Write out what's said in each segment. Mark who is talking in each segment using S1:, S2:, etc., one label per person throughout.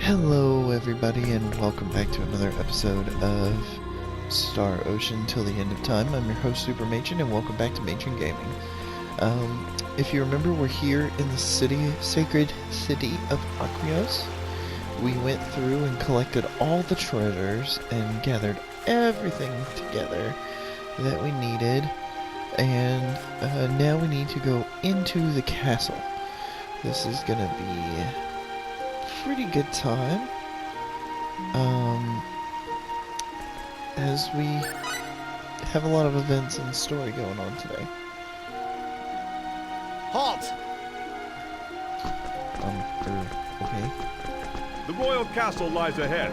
S1: Hello everybody and welcome back to another episode of Star Ocean Till the End of Time. I'm your host Super Machen and welcome back to Machen Gaming. If you remember, we're here in the sacred city of Aquios. We went through and collected all the treasures and gathered everything together that we needed, and now we need to go into the castle. This is gonna be pretty good time, as we have a lot of events and story going on today.
S2: Halt!
S1: Okay.
S3: The royal castle lies ahead.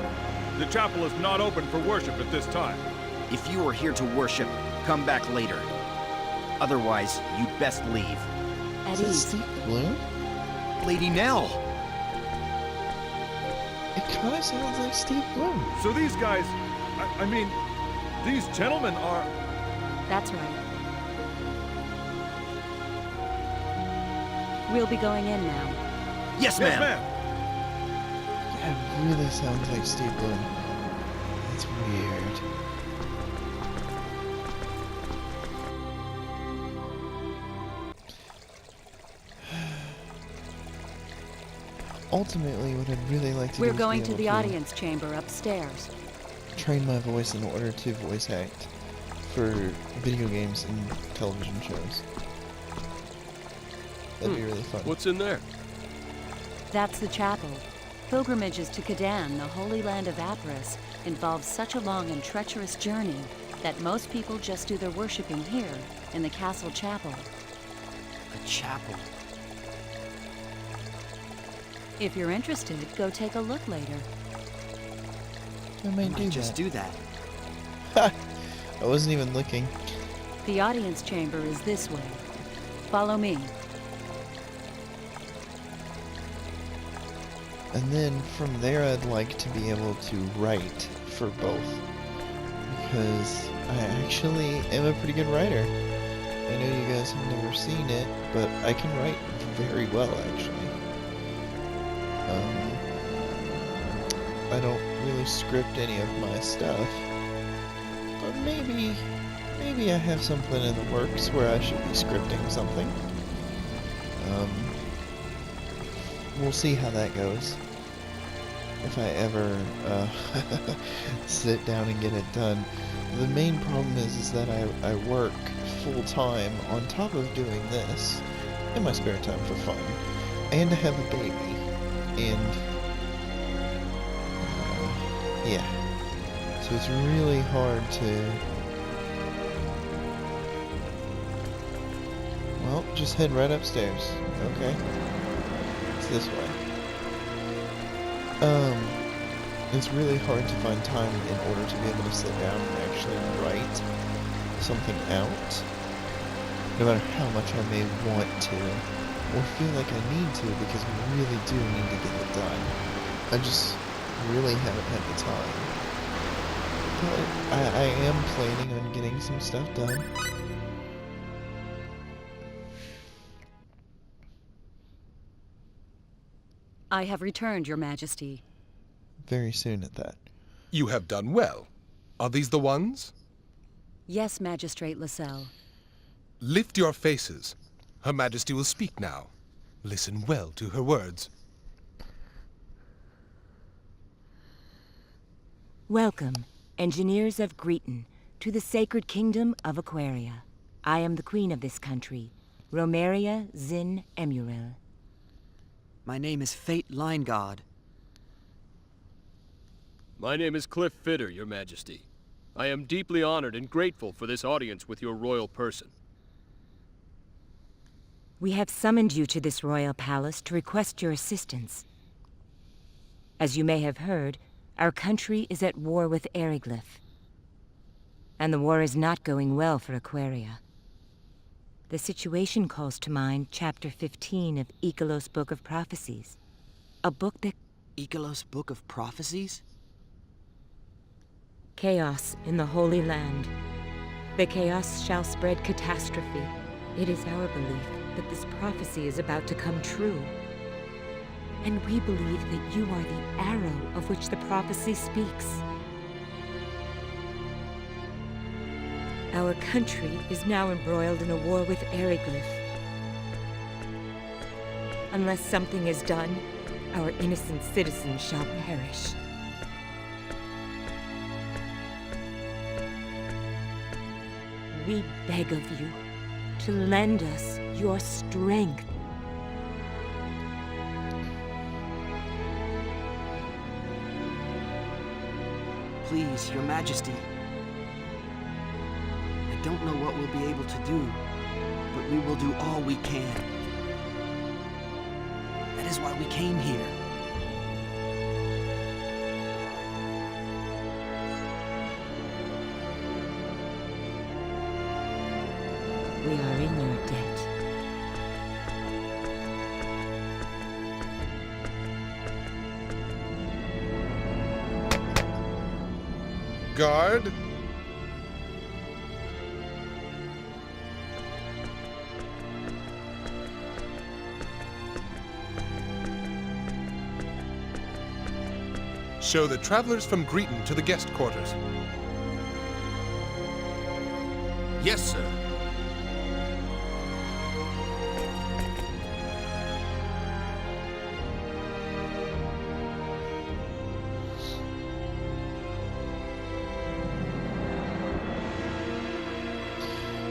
S3: The chapel is not open for worship at this time.
S2: If you are here to worship, come back later. Otherwise, you'd best leave.
S1: Is that Steve Bloom?
S2: Lady Nell!
S1: It kind of sounds like Steve Bloom.
S3: So these guys, I mean, these gentlemen are...
S4: That's right. We'll be going in now.
S2: Yes,
S3: Yes,
S2: ma'am!
S3: ma'am!
S1: It really sounds like Steve Bloom. That's weird. Ultimately, what I'd really like to do
S4: We're
S1: is
S4: going
S1: be
S4: to
S1: able
S4: the audience chamber upstairs.
S1: train my voice in order to voice act for video games and television shows. That'd be really fun.
S5: What's in there?
S4: That's the chapel. Pilgrimages to Kadan, the holy land of Apris, involve such a long and treacherous journey that most people just do their worshiping here, in the castle chapel.
S2: The chapel.
S4: If you're interested, go take a look later.
S1: I might do
S2: Just
S1: that.
S2: do that.
S1: Ha! I wasn't even looking.
S4: The audience chamber is this way. Follow me.
S1: And then from there I'd like to be able to write for both, because I actually am a pretty good writer. I know you guys have never seen it, but I can write very well actually. I don't really script any of my stuff, but maybe I have something in the works where I should be scripting something. We'll see how that goes. If I ever sit down and get it done. The main problem is that I work full-time on top of doing this in my spare time for fun, and I have a baby, and yeah, so it's really hard to, well, just head right upstairs, okay? It's this way. It's really hard to find time in order to be able to sit down and actually write something out, no matter how much I may want to, or feel like I need to, because we really do need to get it done. I just really haven't had the time. But I am planning on getting some stuff done.
S4: I have returned, Your Majesty.
S1: Very soon at that.
S5: You have done well. Are these the ones?
S4: Yes, Magistrate Lascelles.
S5: Lift your faces. Her Majesty will speak now. Listen well to her words.
S6: Welcome, engineers of Greeton, to the sacred kingdom of Aquaria. I am the queen of this country, Romeria Zin Emuril.
S2: My name is Fate Line God.
S7: My name is Cliff Fitter, Your Majesty. I am deeply honored and grateful for this audience with your royal person.
S6: We have summoned you to this royal palace to request your assistance. As you may have heard, our country is at war with Eriglyph. And the war is not going well for Aquaria. The situation calls to mind Chapter 15 of Ikilos' Book of Prophecies. A book that...
S2: Ikilos' Book of Prophecies?
S6: Chaos in the Holy Land. The chaos shall spread catastrophe. It is our belief that this prophecy is about to come true. And we believe that you are the arrow of which the prophecy speaks. Our country is now embroiled in a war with Eriglyph. Unless something is done, our innocent citizens shall perish. We beg of you to lend us your strength.
S2: Please, Your Majesty. I don't know what we'll be able to do, but we will do all we can. That is why we came here.
S6: We are in your debt.
S5: Guard? Show the travelers from Greeton to the guest quarters.
S7: Yes, sir.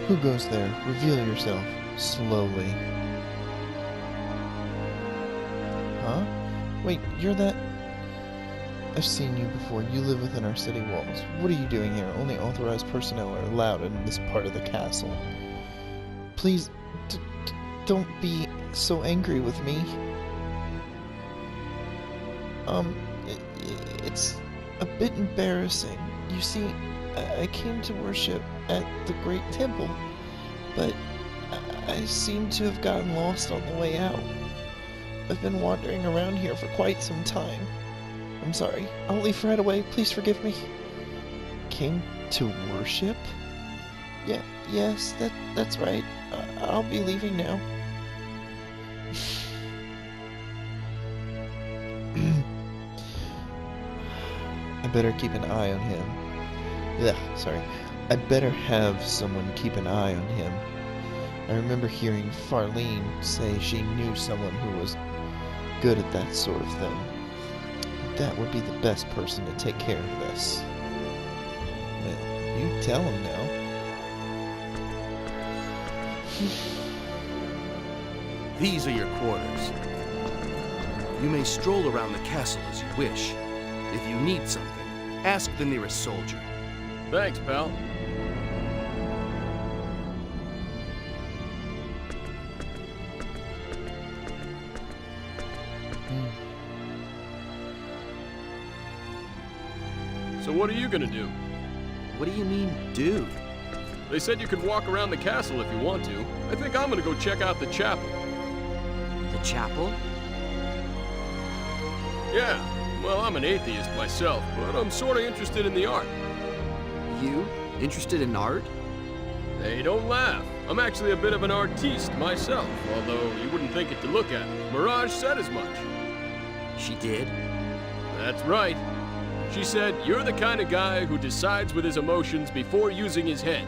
S1: Who goes there? Reveal yourself. Slowly. Huh? Wait, you're that... I've seen you before. You live within our city walls. What are you doing here? Only authorized personnel are allowed in this part of the castle. Please, don't be so angry with me. It's a bit embarrassing. You see, I came to worship at the Great Temple, but I seem to have gotten lost on the way out. I've been wandering around here for quite some time. I'm sorry. I'll leave right away. Please forgive me. Came to worship? Yes, that's right. I'll be leaving now. I better keep an eye on him. I better have someone keep an eye on him. I remember hearing Farlene say she knew someone who was good at that sort of thing. That would be the best person to take care of this. Well, you tell him now.
S8: These are your quarters. You may stroll around the castle as you wish. If you need something, ask the nearest soldier.
S7: Thanks, pal. So what are you gonna do?
S2: What do you mean, do?
S7: They said you can walk around the castle if you want to. I think I'm gonna go check out the chapel.
S2: The chapel?
S7: Yeah, well, I'm an atheist myself, but I'm sorta interested in the art.
S2: You? Interested in art?
S7: Hey, don't laugh. I'm actually a bit of an artiste myself, although you wouldn't think it to look at. Mirage said as much.
S2: She did?
S7: That's right. She said, you're the kind of guy who decides with his emotions before using his head.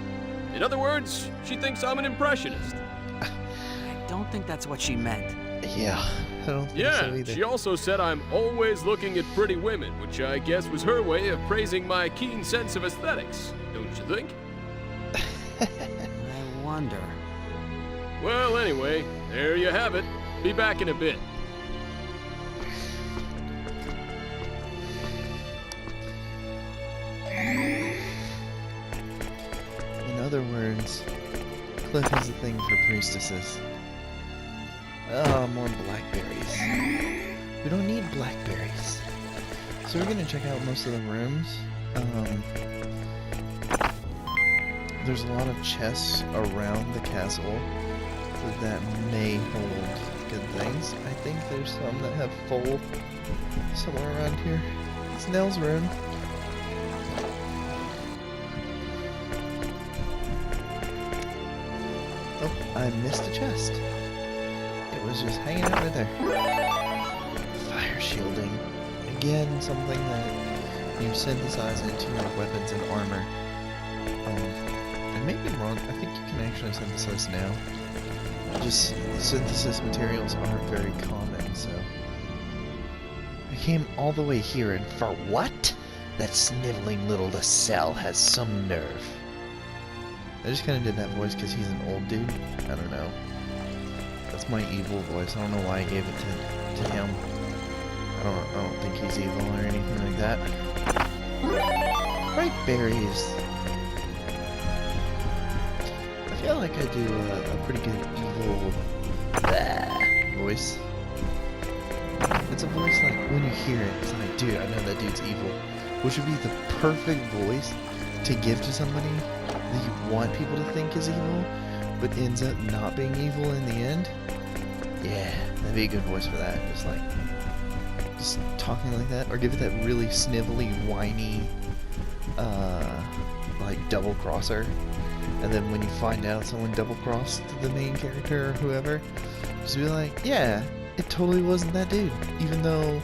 S7: In other words, she thinks I'm an impressionist.
S2: I don't think that's what she meant.
S1: Yeah, I don't think so either.
S7: She also said I'm always looking at pretty women, which I guess was her way of praising my keen sense of aesthetics, don't you think?
S2: I wonder.
S7: Well, anyway, there you have it. Be back in a bit.
S1: In other words, Cliff has a thing for priestesses. Oh, more blackberries. We don't need blackberries. So we're gonna check out most of the rooms. There's a lot of chests around the castle that may hold good things. I think there's some that have full somewhere around here. It's Nell's room. Oh, I missed a chest. It was just hanging out right there. again, something that you synthesize into your weapons and armor. And maybe I'm wrong, I think you can actually synthesize now. Just synthesis materials aren't very common, so... I came all the way here, and for what? That sniveling little LaSalle has some nerve. I just kind of did that voice because he's an old dude. I don't know. That's my evil voice. I don't know why I gave it to him. I don't think he's evil or anything like that. Ripe berries. I feel like I do a pretty good evil voice. It's a voice like when you hear it, it's like, dude, I know that dude's evil. Which would be the perfect voice to give to somebody that you want people to think is evil, but ends up not being evil in the end. Yeah, that'd be a good voice for that. Just talking like that, or give it that really snivelly, whiny, like double crosser. And then when you find out someone double crossed the main character or whoever, just be like, yeah, it totally wasn't that dude, even though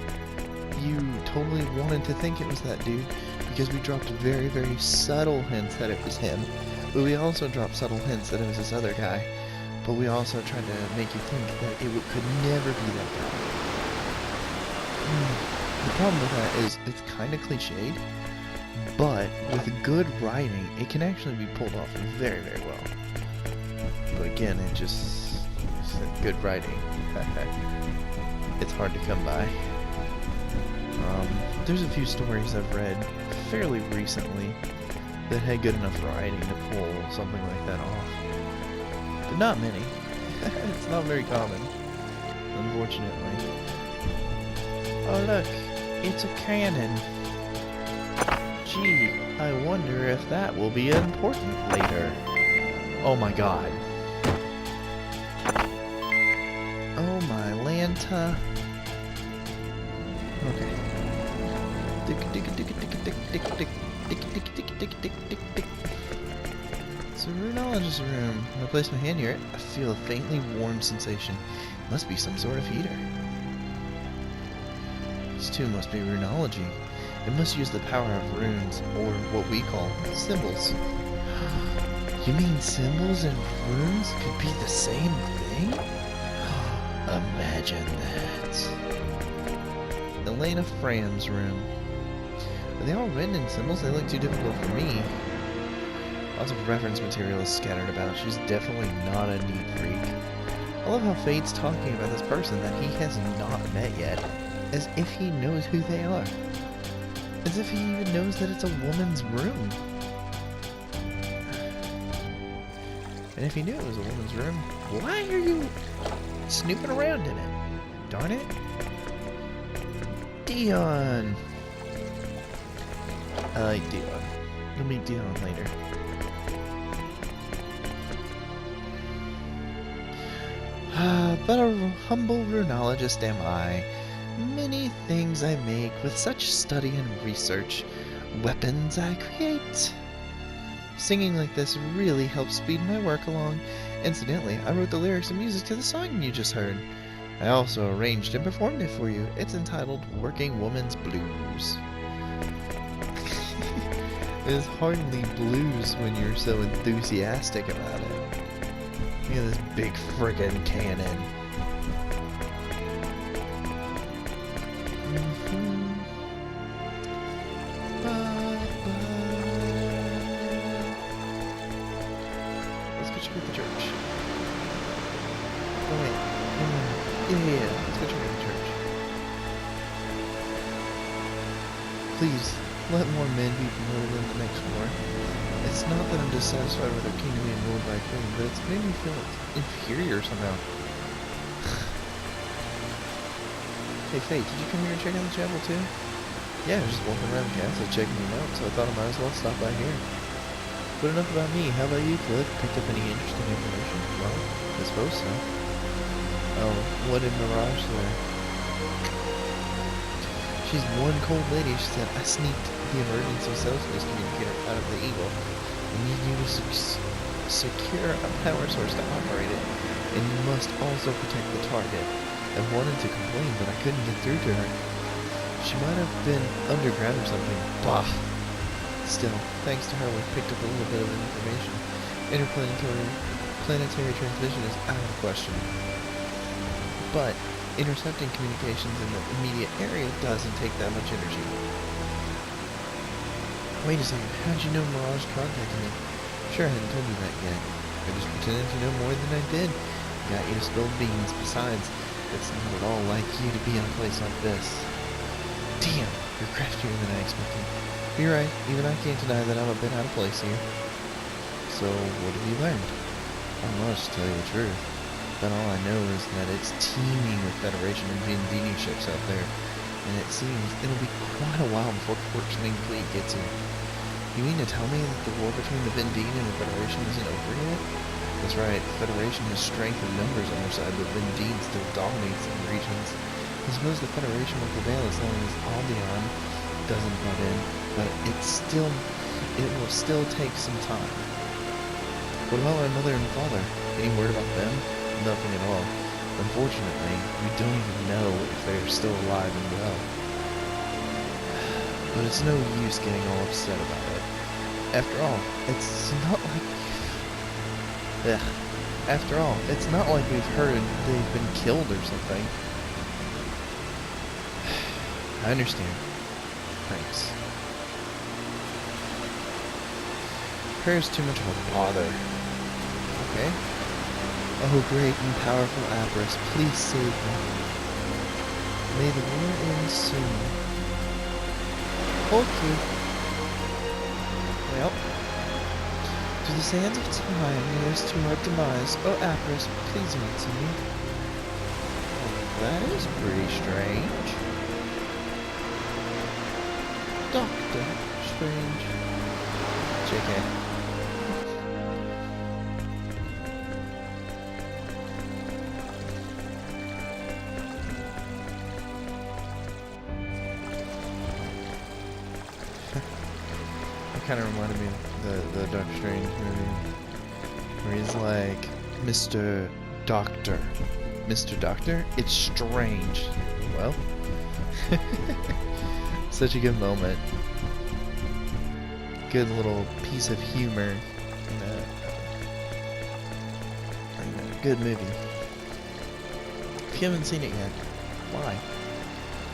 S1: you totally wanted to think it was that dude, because we dropped very, very subtle hints that it was him, but we also dropped subtle hints that it was this other guy, but we also tried to make you think that it could never be that guy. The problem with that is it's kind of cliched, but with good writing, it can actually be pulled off very, very well. But again, it's good writing. It's hard to come by. There's a few stories I've read fairly recently that had good enough writing to pull something like that off. But not many. It's not very common, unfortunately. Oh look, it's a cannon. Gee, I wonder if that will be important later. Oh my god. Oh my Lanta. Okay. It's a runologist's room. When I place my hand near it, I feel a faintly warm sensation. It must be some sort of heater. This too must be runology. It must use the power of runes, or what we call symbols. You mean symbols and runes could be the same thing? Imagine that. Elena Fram's room. Are they all written in symbols? They look too difficult for me. Lots of reference material is scattered about. She's definitely not a neat freak. I love how Fade's talking about this person that he has not met yet, as if he knows who they are. As if he even knows that it's a woman's room. And if he knew it was a woman's room, why are you snooping around in it? Darn it. DION. I like DION. You'll meet DION later. But a humble runologist am I. Many things I make with such study and research. Weapons I create. Singing like this really helps speed my work along. Incidentally, I wrote the lyrics and music to the song you just heard. I also arranged and performed it for you. It's entitled Working Woman's Blues. It is hardly blues when you're so enthusiastic about it. Look at this big friggin' cannon. Let's get you at the church. Oh wait. Yeah. Let's get you at the church. Please, let more men be promoted in the next war. It's not that I'm dissatisfied with our kingdom being ruled by a queen, but it's made me feel inferior somehow. Hey Faye, did you come here and check out the chapel too? Yeah, I was just walking around the castle checking them out, so I thought I might as well stop by here. But enough about me, how about you, Cliff? Picked up any interesting information? Well, I suppose so. Oh, what did Mirage say? She's one cold lady. She said, I sneaked the emergency socialist communicator out of the Eagle. We need you to secure a power source to operate it, and you must also protect the target. I wanted to complain, but I couldn't get through to her. She might have been underground or something. Bah. Still, thanks to her, we picked up a little bit of information. Planetary transmission is out of the question. But intercepting communications in the immediate area doesn't take that much energy. Wait a second, how'd you know Mirage contacted me? Sure, I hadn't told you that yet. I just pretended to know more than I did. Got you to spill beans. Besides, it's not at all like you to be in a place like this. Damn, you're craftier than I expected. You're right, even I can't deny that I'm a bit out of place here. So, what have you learned? Not much, to tell you the truth. But all I know is that it's teeming with Federation and Vendini ships out there. And it seems it'll be quite a while before Quark's main fleet gets here. You mean to tell me that the war between the Vendini and the Federation isn't over yet? That's right, the Federation has strength and numbers on their side, but Vendine still dominates the regions. I suppose the Federation will prevail as long as Albion doesn't butt in, but it will still take some time. What about my mother and father? Any word about them? Nothing at all. Unfortunately, we don't even know if they're still alive and well. But it's no use getting all upset about it. After all, it's not like we've heard they've been killed or something. I understand. Thanks. Prayer's too much of a bother. Okay. Oh, great and powerful Aquios, please save me. May the war end soon. Okay. Well, to the sands of time, nearest to our demise. Oh, Aquios, please answer me. Oh, that is pretty strange. Doctor Strange. JK. Kind of reminded me of the Doctor Strange movie, where he's like, Mr. Doctor. Mr. Doctor? It's strange. Well, such a good moment. Good little piece of humor in a good movie. If you haven't seen it yet, why?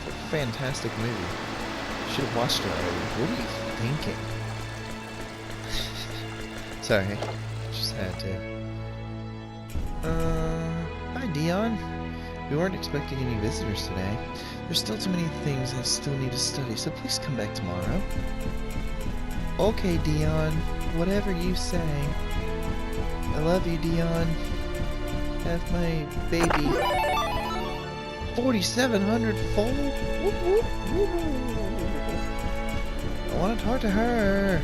S1: It's a fantastic movie. You should have watched it already. What are you thinking? Sorry, just had to. Hi Dion. We weren't expecting any visitors today. There's still too many things I still need to study, so please come back tomorrow. Okay, Dion. Whatever you say. I love you, Dion. Have my baby. 4,700 fold? Whoop, whoop, whoop. I want to talk to her.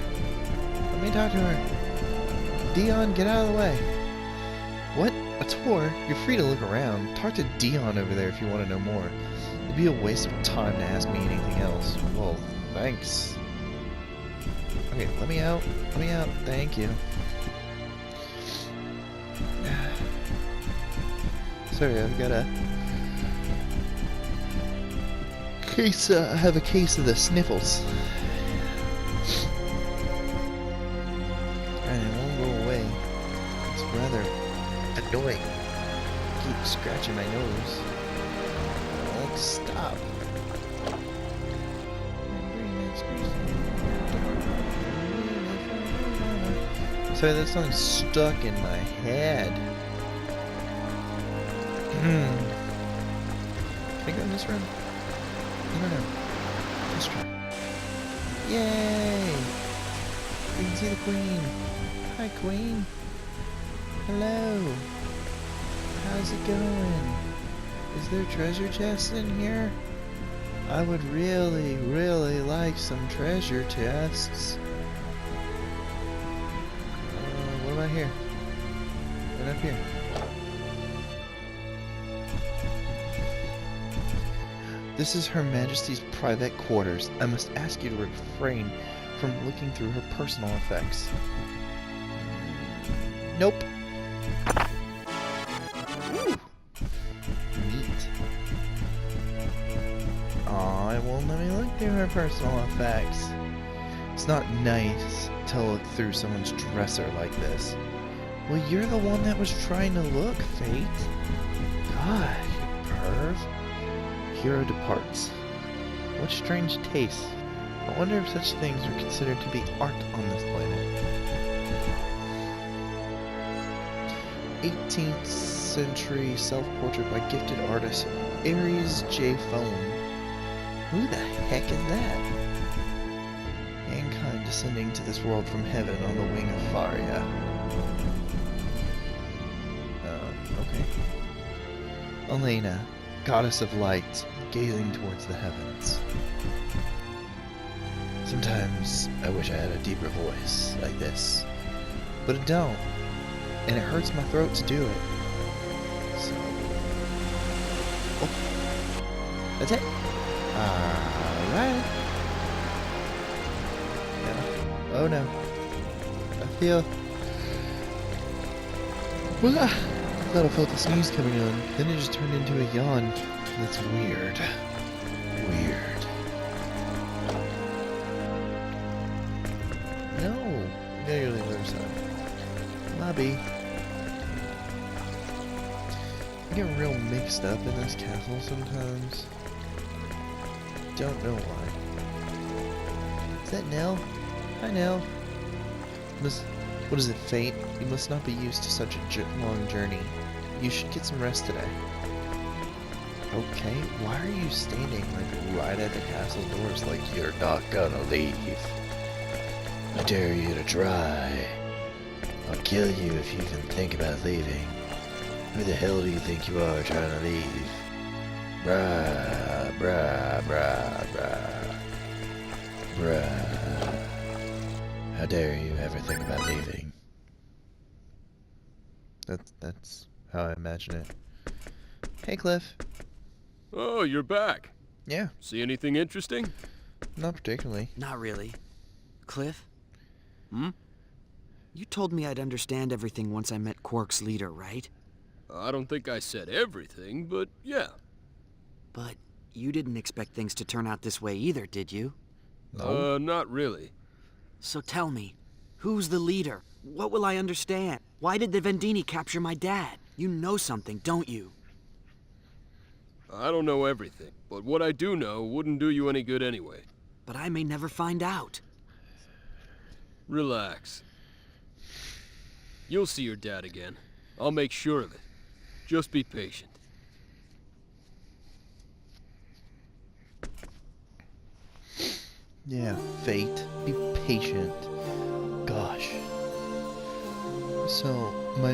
S1: Let me talk to her. Dion, get out of the way. What? A tour? You're free to look around. Talk to Dion over there if you want to know more. It'd be a waste of time to ask me anything else. Well, thanks. Okay, let me out. Let me out. Thank you. Sorry, I've got a case. I have a case of the sniffles. And it won't go away. It's rather annoying. Keep scratching my nose. Like, stop. Sorry, that song's stuck in my head. Can I go in this room? I don't know. Let's try. Yay! We can see the Queen. Hi, Queen. Hello. How's it going? Is there treasure chests in here? I would really, really like some treasure chests. What about here? What up here? This is Her Majesty's private quarters. I must ask you to refrain from looking through her personal effects. Nope. Ooh. Neat. Aw, why it won't let me look through her personal effects. It's not nice to look through someone's dresser like this. Well, you're the one that was trying to look, Fate. God, you perv. Hero departs. What strange taste. I wonder if such things are considered to be art on this planet. 18th century self-portrait by gifted artist Aries J. Phone. Who the heck is that? Mankind descending to this world from heaven on the wing of Faria. Okay. Elena, goddess of light, gazing towards the heavens. Sometimes I wish I had a deeper voice like this, but it don't, and it hurts my throat to do it. So, oh, that's it. Alright. Yeah. Oh no. I feel. Well, I thought I felt a sneeze coming on, then it just turned into a yawn. That's weird. Weird. No, you're the other side. Lobby. I get real mixed up in this castle sometimes. Don't know why. Is that Nell? Hi, Nell. What is it, Fate? You must not be used to such a long journey. You should get some rest today. Okay, why are you standing like right at the castle doors like you're not gonna leave? I dare you to try. I'll kill you if you even think about leaving. Who the hell do you think you are trying to leave? Brah, brah, brah, brah. Brah. How dare you ever think about leaving? That's how I imagine it. Hey, Cliff.
S7: Oh, you're back.
S1: Yeah,
S7: See anything interesting?
S1: not particularly.
S2: Not really. Cliff? You told me I'd understand everything once I met Quark's leader, right?
S7: I don't think I said everything, but yeah.
S2: But you didn't expect things to turn out this way either, did you?
S1: No.
S7: Not really.
S2: So tell me, who's the leader? What will I understand? Why did the Vendini capture my dad? You know something, don't you?
S7: I don't know everything, but what I do know wouldn't do you any good anyway.
S2: But I may never find out.
S7: Relax. You'll see your dad again. I'll make sure of it. Just be patient.
S1: Yeah, Fate. Be patient. Gosh. So, my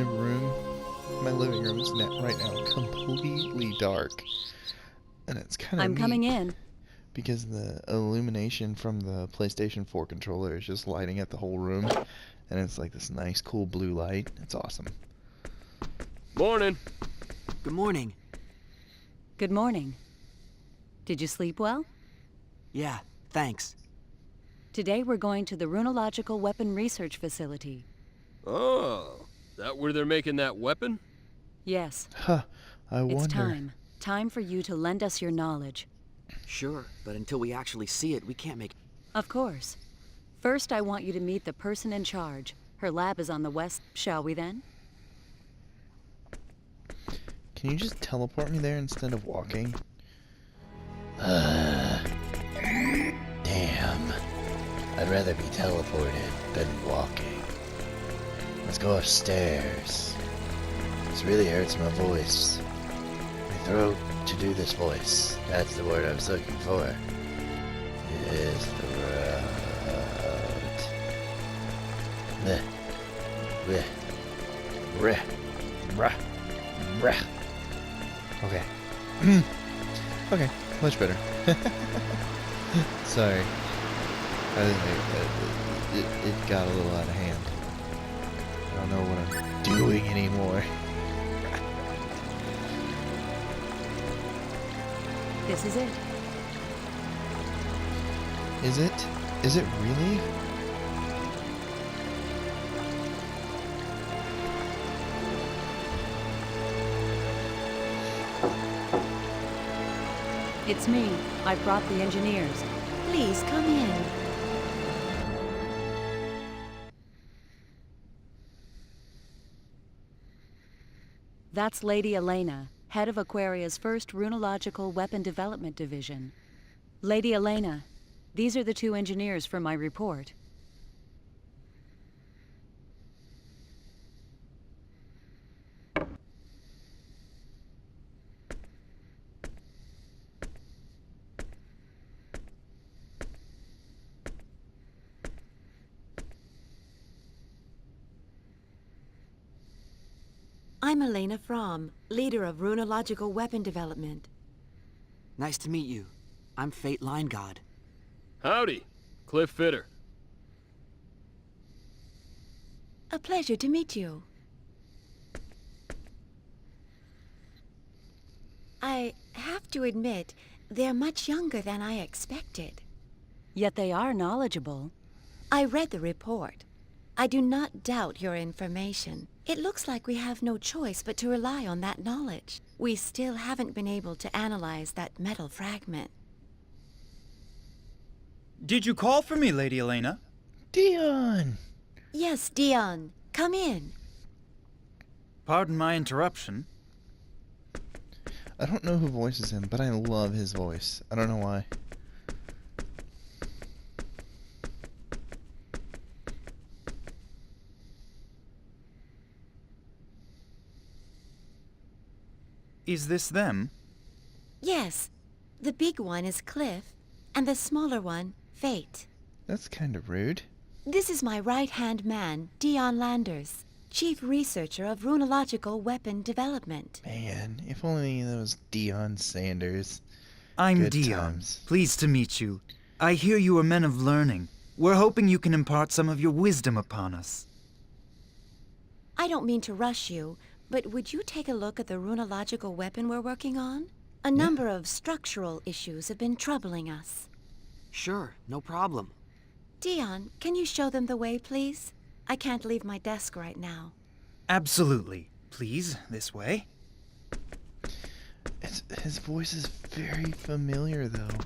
S1: living room is right now completely dark. And it's kind of
S4: I'm coming in.
S1: because the illumination from the PlayStation 4 controller is just lighting up the whole room. And it's like this nice, cool blue light. It's awesome.
S7: Morning.
S2: Good morning.
S4: Good morning. Did you sleep well?
S2: Yeah, thanks.
S4: Today we're going to the Runological Weapon Research Facility.
S7: Oh, that where they're making that weapon?
S4: Yes,
S1: Huh. I wonder.
S4: it's time. Time for you to lend us your knowledge.
S2: Sure, but until we actually see it, we can't make...
S4: Of course. First, I want you to meet the person in charge. Her lab is on the west, shall we then?
S1: Can you just teleport me there instead of walking? Damn. I'd rather be teleported than walking. Let's go upstairs. This really hurts my voice. My throat to do this voice. That's the word I was looking for. It is throat. Bleh. Bleh. Bleh. Brah. Brah. Okay. Okay, much better. Sorry. It got a little out of hand. I don't know what I'm doing anymore.
S4: This is it.
S1: Is it? Is it really?
S4: It's me. I've brought the engineers.
S6: Please come in.
S4: That's Lady Elena, head of Aquaria's first runological weapon development division. Lady Elena, these are the two engineers for my report.
S9: I'm Elena Fromm, leader of runological weapon development.
S2: Nice to meet you. I'm Fate Line God.
S7: Howdy, Cliff Fitter.
S9: A pleasure to meet you. I have to admit, they're much younger than I expected.
S4: Yet they are knowledgeable.
S9: I read the report. I do not doubt your information. It looks like we have no choice but to rely on that knowledge. We still haven't been able to analyze that metal fragment.
S10: Did you call for me, Lady Elena?
S1: DION!
S9: Yes, DION. Come in.
S10: Pardon my interruption.
S1: I don't know who voices him, but I love his voice. I don't know why.
S10: Is this them?
S9: Yes. The big one is Cliff, and the smaller one, Fate.
S1: That's kind of rude.
S9: This is my right-hand man, DION Landers, chief researcher of runological weapon development.
S1: Man, if only that was Deion Sanders.
S10: I'm
S1: Good
S10: DION.
S1: times.
S10: Pleased to meet you. I hear you are men of learning. We're hoping you can impart some of your wisdom upon us.
S9: I don't mean to rush you, but would you take a look at the runological weapon we're working on? A number of structural issues have been troubling us.
S2: Sure, no problem.
S9: DION, can you show them the way, please? I can't leave my desk right now.
S10: Absolutely. Please, this way.
S1: His voice is very familiar, though.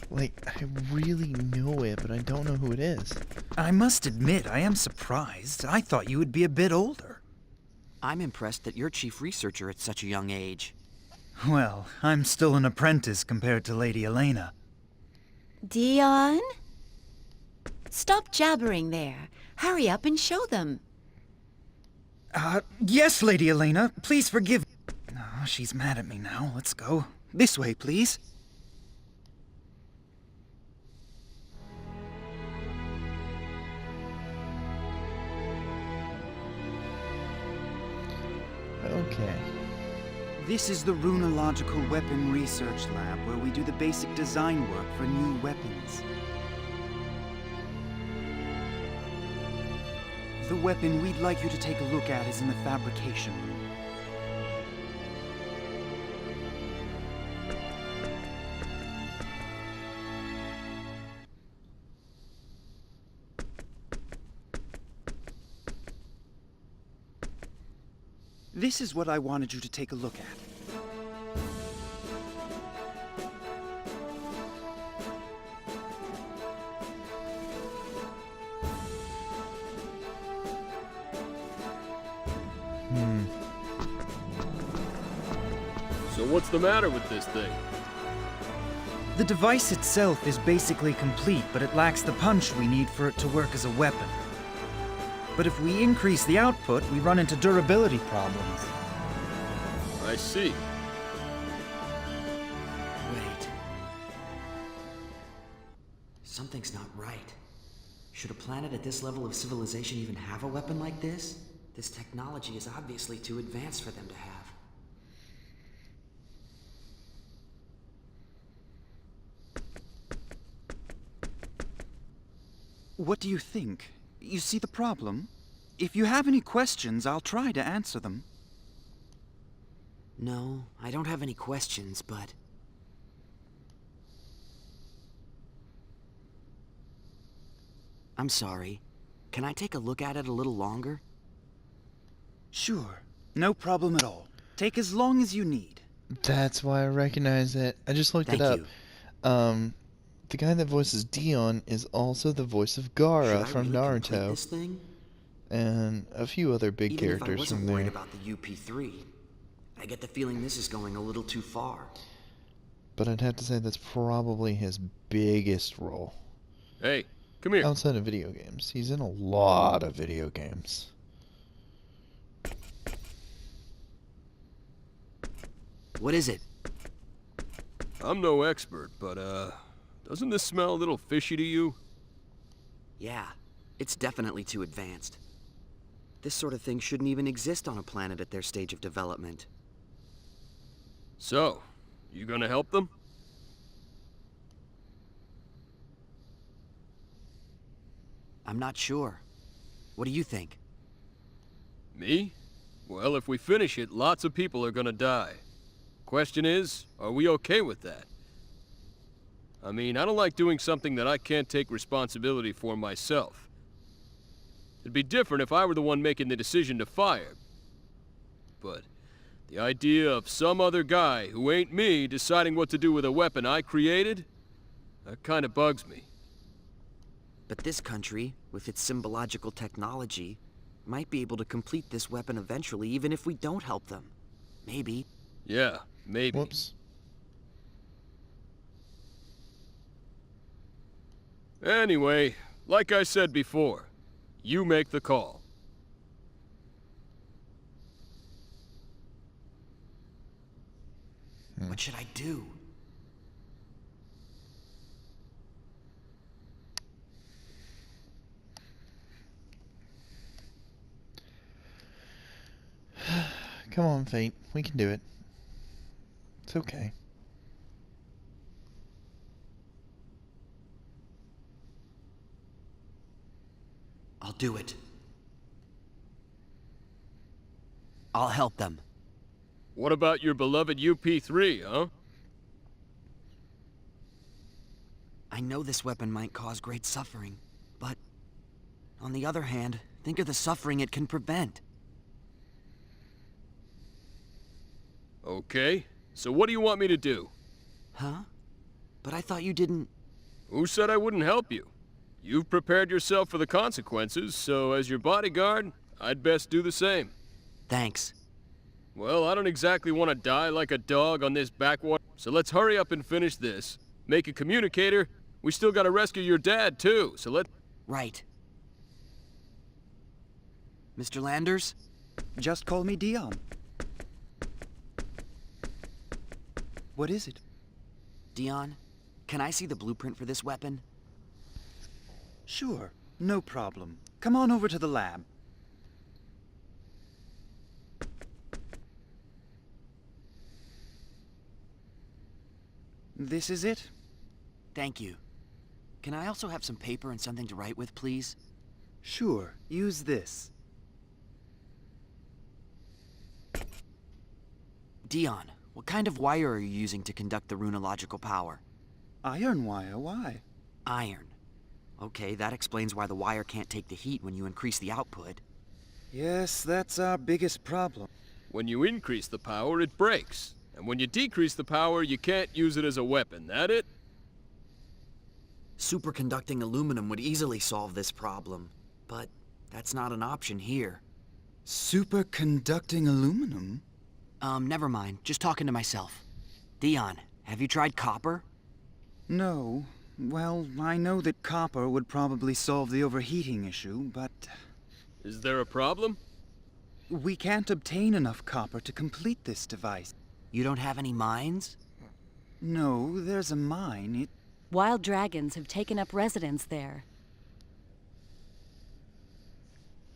S1: Like, I really know it, but I don't know who it is.
S10: I must admit, I am surprised. I thought you would be a bit older.
S2: I'm impressed that you're chief researcher at such a young age.
S10: Well, I'm still an apprentice compared to Lady Elena.
S9: DION? Stop jabbering there. Hurry up and show them.
S10: Yes, Lady Elena. Please forgive. Oh, she's mad at me now. Let's go. This way, please.
S1: Okay.
S10: This is the Runological Weapon Research Lab, where we do the basic design work for new weapons. The weapon we'd like you to take a look at is in the fabrication room. This is what I wanted you to take a look at.
S7: So what's the matter with this thing?
S10: The device itself is basically complete, but it lacks the punch we need for it to work as a weapon. But if we increase the output, we run into durability problems.
S7: I see.
S2: Wait. Something's not right. Should a planet at this level of civilization even have a weapon like this? This technology is obviously too advanced for them to have.
S10: What do you think? You see the problem? If you have any questions, I'll try to answer them.
S2: No, I don't have any questions, but... I'm sorry. Can I take a look at it a little longer?
S10: Sure. No problem at all. Take as long as you need.
S1: That's why I recognize it. I just looked
S2: Thank
S1: it up.
S2: you.
S1: The guy that voices DION is also the voice of
S2: Should
S1: Gaara
S2: I
S1: from
S2: really complete
S1: Naruto,
S2: this thing?
S1: and a few other big
S2: Even if I
S1: characters
S2: wasn't
S1: from
S2: worried
S1: there.
S2: about the UP3, I get the feeling this is going a little too far.
S1: But I'd have to say that's probably his biggest role.
S7: Hey, come here.
S1: Outside of video games. He's in a lot of video games.
S2: What is it?
S7: I'm no expert, but, doesn't this smell a little fishy to you?
S2: Yeah, it's definitely too advanced. This sort of thing shouldn't even exist on a planet at their stage of development.
S7: So, you gonna help them?
S2: I'm not sure. What do you think?
S7: Me? Well, if we finish it, lots of people are gonna die. Question is, are we okay with that? I mean, I don't like doing something that I can't take responsibility for myself. It'd be different if I were the one making the decision to fire. But the idea of some other guy who ain't me deciding what to do with a weapon I created, that kind of bugs me.
S2: But this country, with its symbological technology, might be able to complete this weapon eventually, even if we don't help them. Maybe.
S7: Yeah, maybe.
S1: Whoops.
S7: Anyway, like I said before, you make the call.
S2: What should I do?
S1: Come on, Fate. We can do it. It's okay.
S2: I'll do it. I'll help them.
S7: What about your beloved UP3, huh?
S2: I know this weapon might cause great suffering, but on the other hand, think of the suffering it can prevent.
S7: Okay, so what do you want me to do?
S2: Huh? But I thought you didn't...
S7: Who said I wouldn't help you? You've prepared yourself for the consequences, so as your bodyguard, I'd best do the same.
S2: Thanks.
S7: Well, I don't exactly want to die like a dog on this backwater, so let's hurry up and finish this. Make a communicator. We still gotta rescue your dad, too, so let...
S2: Right. Mr. Landers?
S10: Just call me Dion. What is it?
S2: Dion, can I see the blueprint for this weapon?
S10: Sure, no problem. Come on over to the lab. This is it?
S2: Thank you. Can I also have some paper and something to write with, please?
S10: Sure, use this.
S2: Dion, what kind of wire are you using to conduct the runological power?
S10: Iron wire, why?
S2: Iron. Okay, that explains why the wire can't take the heat when you increase the output.
S10: Yes, that's our biggest problem.
S7: When you increase the power, it breaks. And when you decrease the power, you can't use it as a weapon, that it?
S2: Superconducting aluminum would easily solve this problem, but that's not an option here.
S10: Superconducting aluminum?
S2: Never mind. Just talking to myself. Dion, have you tried copper?
S10: No. Well, I know that copper would probably solve the overheating issue, but...
S7: Is there a problem?
S10: we can't obtain enough copper to complete this device.
S2: You don't have any mines?
S10: No, there's a mine.
S4: Wild dragons have taken up residence there.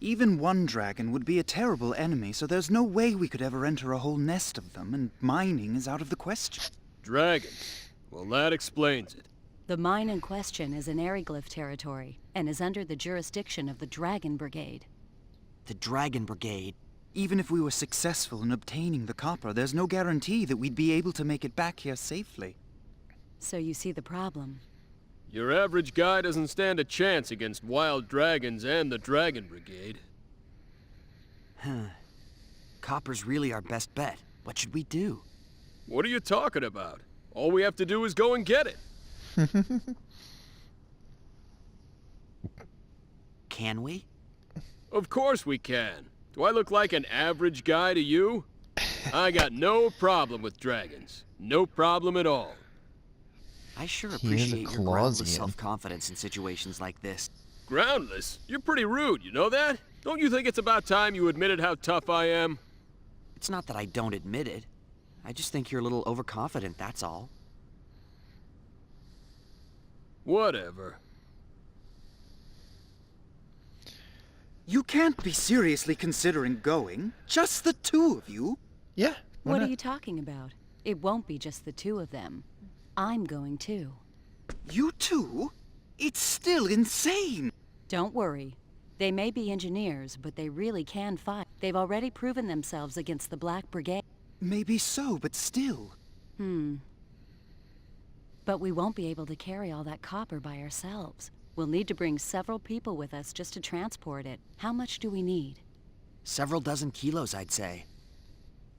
S10: Even one dragon would be a terrible enemy, so there's no way we could ever enter a whole nest of them, and mining is out of the question.
S7: Dragons. Well, that explains it.
S4: The mine in question is in Aryglyph territory, and is under the jurisdiction of the Dragon Brigade.
S2: The Dragon Brigade?
S10: Even if we were successful in obtaining the copper, there's no guarantee that we'd be able to make it back here safely.
S4: So you see the problem.
S7: Your average guy doesn't stand a chance against wild dragons and the Dragon Brigade.
S2: Copper's really our best bet. What should we do?
S7: What are you talking about? All we have to do is go and get it.
S2: Can we?
S7: Of course we can. Do I look like an average guy to you? I got no problem with dragons. No problem at all.
S2: I sure
S1: He is a
S2: appreciate your groundless
S1: Clausian.
S2: self-confidence in situations like this.
S7: Groundless? You're pretty rude, you know that? Don't you think it's about time you admitted how tough I am?
S2: It's not that I don't admit it. I just think you're a little overconfident, that's all.
S7: Whatever.
S10: You can't be seriously considering going. Just the two of you.
S1: Yeah. why
S4: What are
S1: not?
S4: you talking about? It won't be just the two of them. I'm going too.
S10: You two? It's still insane.
S4: Don't worry. They may be engineers, but they really can fight. They've already proven themselves against the Black Brigade.
S10: Maybe so, but still.
S4: But we won't be able to carry all that copper by ourselves. We'll need to bring several people with us just to transport it. How much do we need?
S2: Several dozen kilos, I'd say.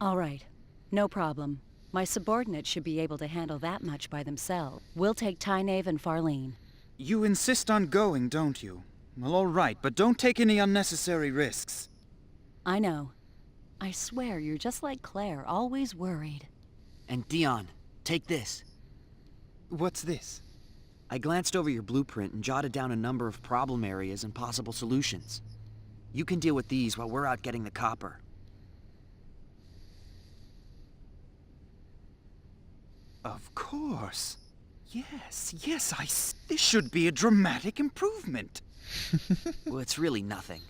S4: All right. No problem. My subordinates should be able to handle that much by themselves. We'll take Tynaeve and Farlene.
S10: You insist on going, don't you? Well, all right, but don't take any unnecessary risks.
S4: I know. I swear you're just like Claire, always worried.
S2: And Dion, take this.
S10: What's this?
S2: I glanced over your blueprint and jotted down a number of problem areas and possible solutions. You can deal with these while we're out getting the copper.
S10: Of course. Yes, this should be a dramatic improvement.
S2: Well, it's really nothing.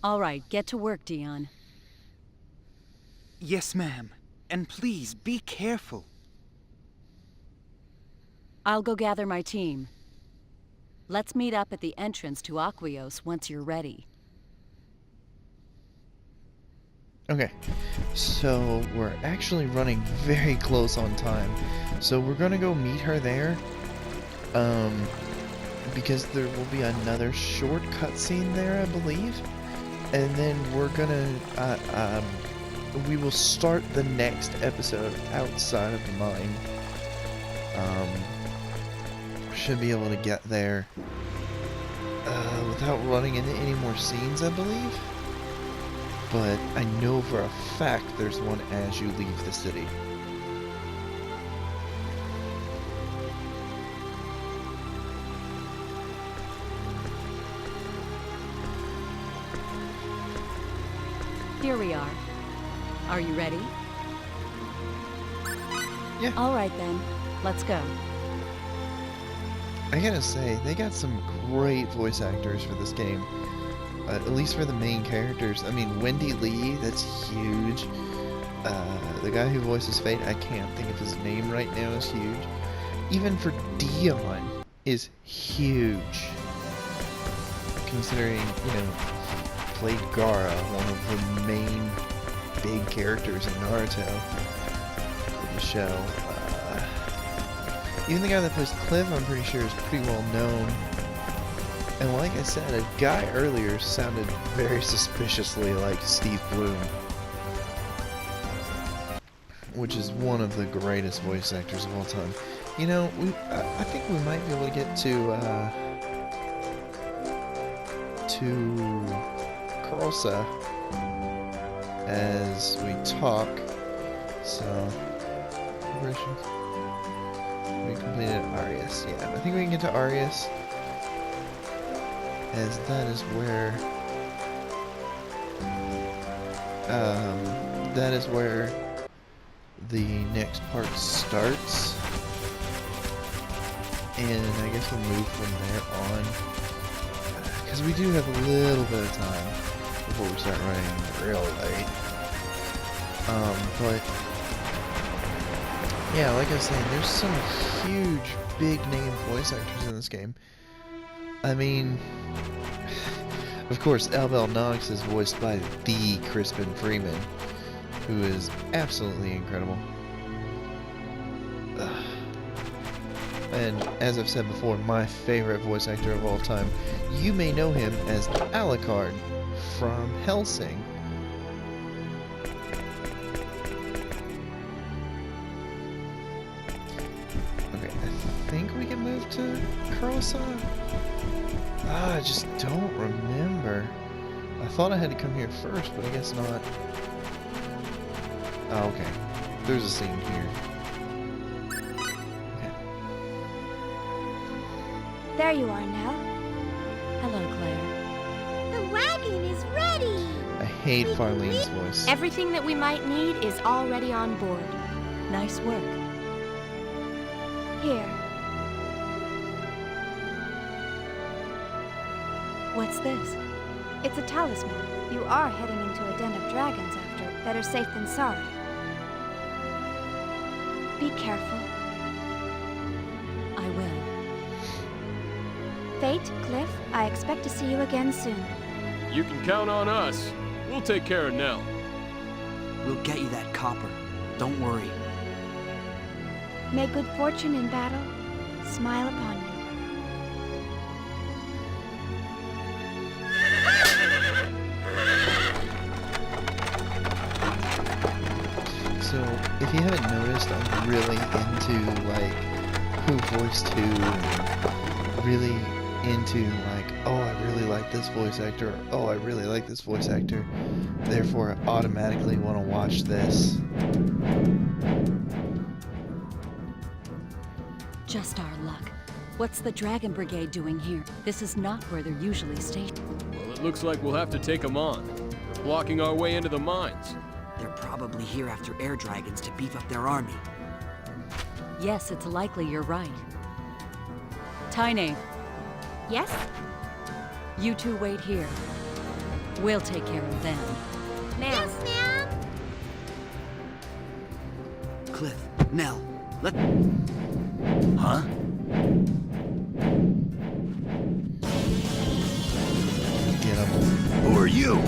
S4: All right, get to work, Dion.
S10: Yes, ma'am. And please, be careful.
S4: I'll go gather my team. Let's meet up at the entrance to Aquios once you're ready.
S1: Okay, so we're actually running very close on time. So we're gonna go meet her there. Because there will be another short cutscene there, I believe. And then we're gonna, we will start the next episode outside of the mine. Should be able to get there without running into any more scenes, I believe. But I know for a fact there's one as you leave the city.
S4: Here we are. Are you ready?
S1: Yeah.
S4: All right then, let's go.
S1: I gotta say, they got some great voice actors for this game. At least for the main characters. I mean, Wendy Lee, that's huge. The guy who voices Fate, I can't think of his name right now, is huge. Even for Dion is huge. Considering, you know, played Gaara, one of the main big characters in Naruto in the show. Even the guy that plays Cliff, I'm pretty sure, is pretty well known. And like I said, a guy earlier sounded very suspiciously like Steve Bloom, which is one of the greatest voice actors of all time. You know, I think we might be able to get to Carlsa as we talk. So, we completed Arius. Yeah, I think we can get to Arius, as that is where the next part starts, and I guess we'll move from there on, because we do have a little bit of time before we start running real late. But yeah, like I was saying, there's some huge, big name voice actors in this game. I mean, of course, Albel Nox is voiced by the Crispin Freeman, who is absolutely incredible. And as I've said before, my favorite voice actor of all time. You may know him as Alucard from Hellsing. to cross up? Ah, I just don't remember. I thought I had to come here first, but I guess not. Oh, okay. There's a scene here. Okay.
S11: There you are, Nell.
S4: Hello, Claire.
S11: The wagon is ready!
S1: I hate Farlene's voice.
S11: Everything that we might need is already on board.
S4: Nice work.
S11: Here.
S4: What's this?
S11: It's a talisman. You are heading into a den of dragons after. Better safe than sorry. Be careful.
S4: I will.
S11: Fate, Cliff, I expect to see you again soon.
S7: You can count on us. We'll take care of Nell.
S2: We'll get you that copper. Don't worry.
S11: May good fortune in battle smile upon you.
S1: So, if you haven't noticed, I'm really into, like, who voiced who, and really into, like, oh, I really like this voice actor, or, oh, I really like this voice actor, therefore I automatically want to watch this.
S4: Just our luck. What's the Dragon Brigade doing here? This is not where they're usually stationed.
S7: Well, it looks like we'll have to take them on. They're blocking our way into the mines.
S2: They're probably here after air dragons to beef up their army.
S4: Yes, it's likely you're right. Tyne,
S11: Yes?
S4: you two wait here. We'll take care of them.
S11: Ma'am. Yes, ma'am!
S2: Cliff, Nell, let... Huh?
S1: Get him.
S8: Who are you?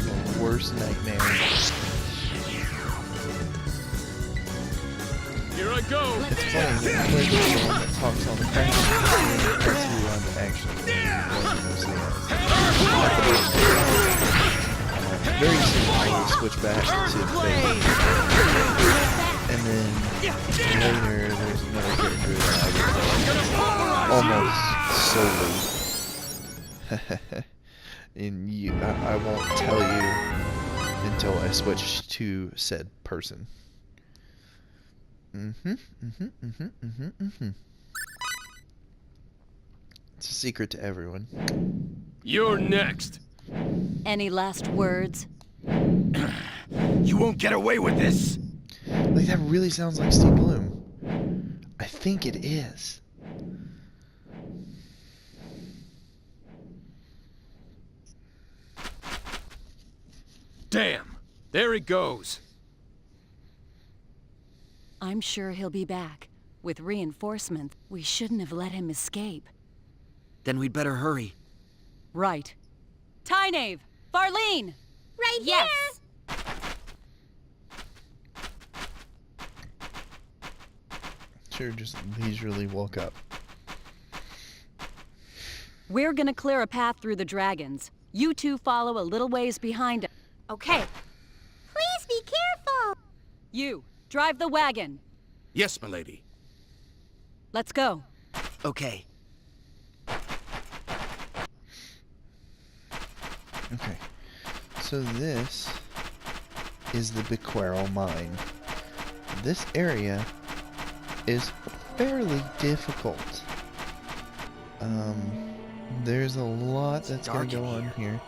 S1: Your worst nightmare.
S7: Here I go!
S1: It's funny, that Cliff is the one that talks on the crash. That's who I'm actually mostly very soon I will switch back to Fate. And then later there's another character that I will almost solely. And I won't tell you until I switch to said person. It's a secret to everyone.
S7: You're next.
S4: Any last words?
S8: You won't get away with this!
S1: Like, that really sounds like Steve Bloom. I think it is.
S7: Damn! There he goes!
S4: I'm sure he'll be back. With reinforcements, we shouldn't have let him escape.
S2: Then we'd better hurry.
S4: Right. Tyne! Farlene!
S11: Right
S4: Yes!
S11: here!
S1: Sure, just leisurely woke up.
S4: We're gonna clear a path through the dragons. You two follow a little ways behind us.
S11: Okay. Please be careful!
S4: You, drive the wagon.
S8: Yes, milady.
S4: Let's go.
S2: Okay.
S1: Okay. So this is the Bequero mine. This area is fairly difficult. There's a lot that's gonna go on here.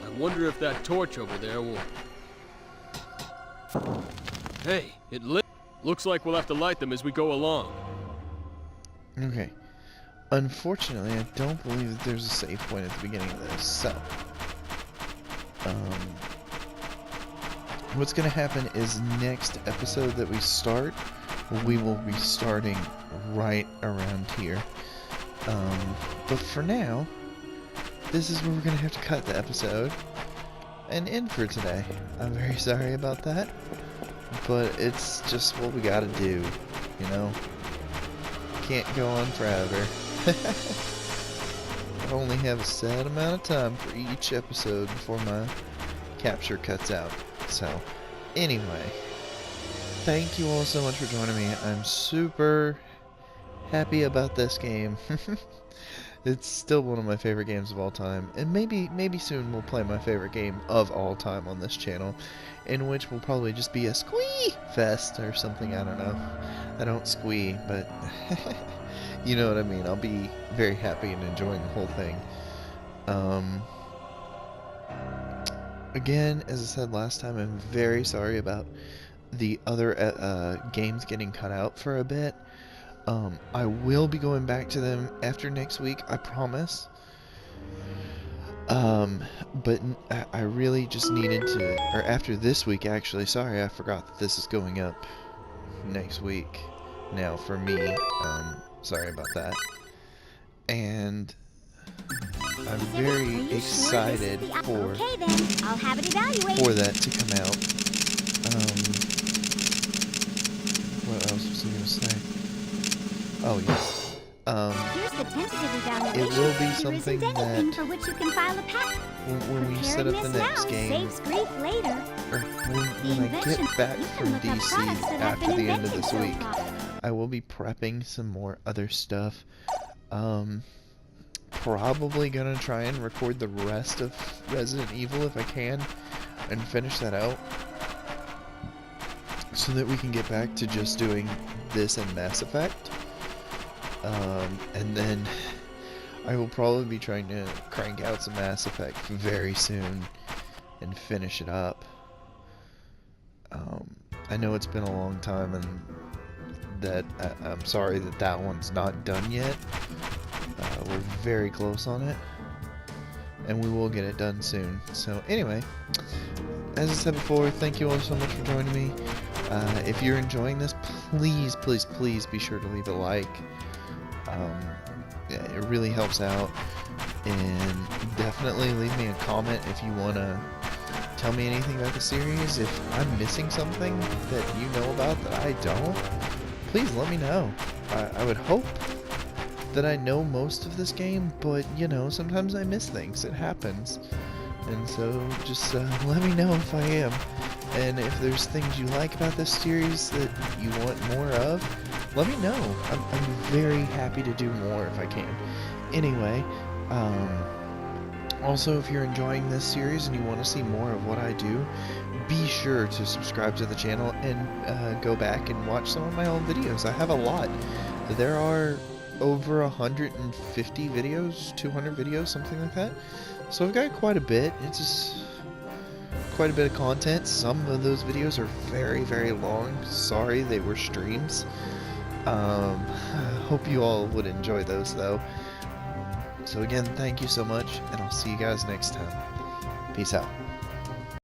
S7: I wonder if that torch over there will... Hey, it lit. Looks like we'll have to light them as we go along.
S1: Okay. Unfortunately, I don't believe that there's a save point at the beginning of this, so... what's gonna happen is next episode that we start, we will be starting right around here. But for now, this is where we're gonna have to cut the episode and end for today. I'm very sorry about that, but it's just what we gotta do, you know? Can't go on forever. I only have a set amount of time for each episode before my capture cuts out. So, anyway, thank you all so much for joining me. I'm super happy about this game. It's still one of my favorite games of all time, and maybe soon we'll play my favorite game of all time on this channel, in which will probably just be a squee fest or something. I don't know. I don't squee, but you know what I mean. I'll be very happy and enjoying the whole thing. Again, as I said last time, I'm very sorry about the other games getting cut out for a bit. I will be going back to them after next week, I promise. But I really just needed to, or after this week actually, sorry, I forgot that this is going up next week now for me. Sorry about that. And I'm very excited for that to come out. What else was I going to say? Oh, yes. It will be something that when we set up the next game, or when I get back from DC after the end of this week, I will be prepping some more other stuff. Probably gonna try and record the rest of Resident Evil if I can, and finish that out, so that we can get back to just doing this and Mass Effect. And then I will probably be trying to crank out some Mass Effect very soon and finish it up. I know it's been a long time, and that I'm sorry that that one's not done yet. We're very close on it, and we will get it done soon. So anyway, as I said before, thank you all so much for joining me. If you're enjoying this, please, please, please be sure to leave a like. Yeah, it really helps out, and definitely leave me a comment if you want to tell me anything about the series. If I'm missing something that you know about that I don't, please let me know. I would hope that I know most of this game, but you know, sometimes I miss things. It happens. And so just let me know if I am. And if there's things you like about this series that you want more of, let me know. I'm very happy to do more if I can. Anyway, also if you're enjoying this series and you want to see more of what I do, be sure to subscribe to the channel and go back and watch some of my old videos. I have a lot. There are over 150 videos, 200 videos, something like that. So I've got quite a bit. It's just quite a bit of content. Some of those videos are very, very long. Sorry, they were streams. I hope you all would enjoy those though. So again, thank you so much, and I'll see you guys next time. Peace out.